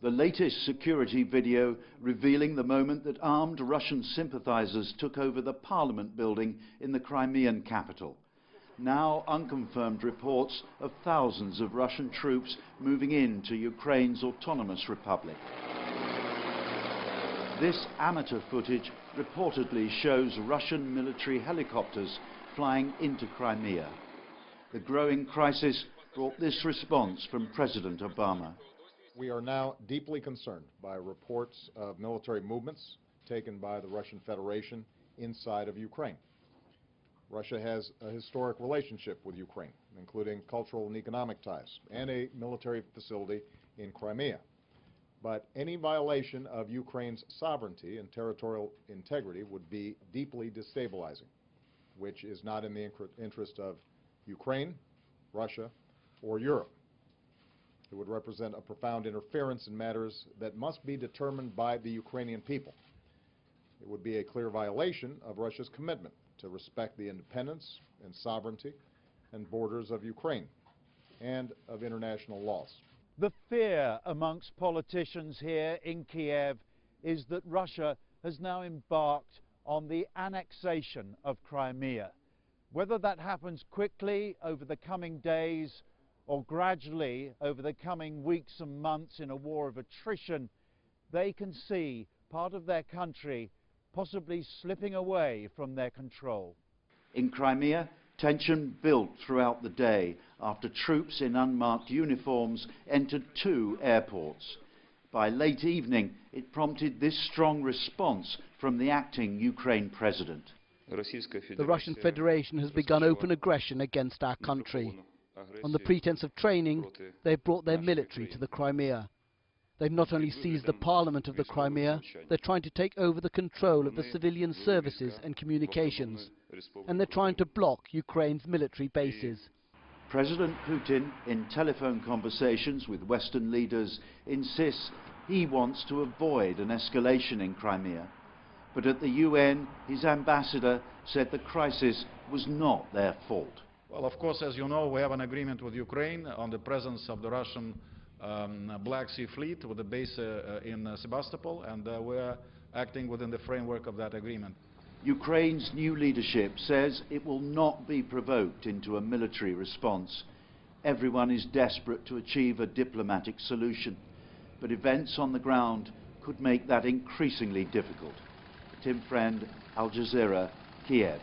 The latest security video revealing the moment that armed Russian sympathizers took over the parliament building in the Crimean capital. Now unconfirmed reports of thousands of Russian troops moving into Ukraine's autonomous republic. This amateur footage reportedly shows Russian military helicopters flying into Crimea. The growing crisis brought this response from President Obama. We are now deeply concerned by reports of military movements taken by the Russian Federation inside of Ukraine. Russia has a historic relationship with Ukraine, including cultural and economic ties, and a military facility in Crimea. But any violation of Ukraine's sovereignty and territorial integrity would be deeply destabilizing, which is not in the interest of Ukraine, Russia, or Europe. It would represent a profound interference in matters that must be determined by the Ukrainian people. It would be a clear violation of Russia's commitment to respect the independence and sovereignty and borders of Ukraine and of international laws. The fear amongst politicians here in Kiev is that Russia has now embarked on the annexation of Crimea. Whether that happens quickly over the coming days or gradually over the coming weeks and months in a war of attrition, they can see part of their country possibly slipping away from their control. In Crimea, tension built throughout the day after troops in unmarked uniforms entered 2 airports. By late evening, it prompted this strong response from the acting Ukraine president. The Russian Federation has begun open aggression against our country. On the pretense of training, they've brought their military to the Crimea. They've not only seized the parliament of the Crimea, they're trying to take over the control of the civilian services and communications. And they're trying to block Ukraine's military bases. President Putin, in telephone conversations with Western leaders, insists he wants to avoid an escalation in Crimea. But at the UN, his ambassador said the crisis was not their fault. Well, of course, as you know, we have an agreement with Ukraine on the presence of the Russian Black Sea Fleet with a base in Sebastopol, and we're acting within the framework of that agreement. Ukraine's new leadership says it will not be provoked into a military response. Everyone is desperate to achieve a diplomatic solution, but events on the ground could make that increasingly difficult. Tim Friend, Al Jazeera, Kiev.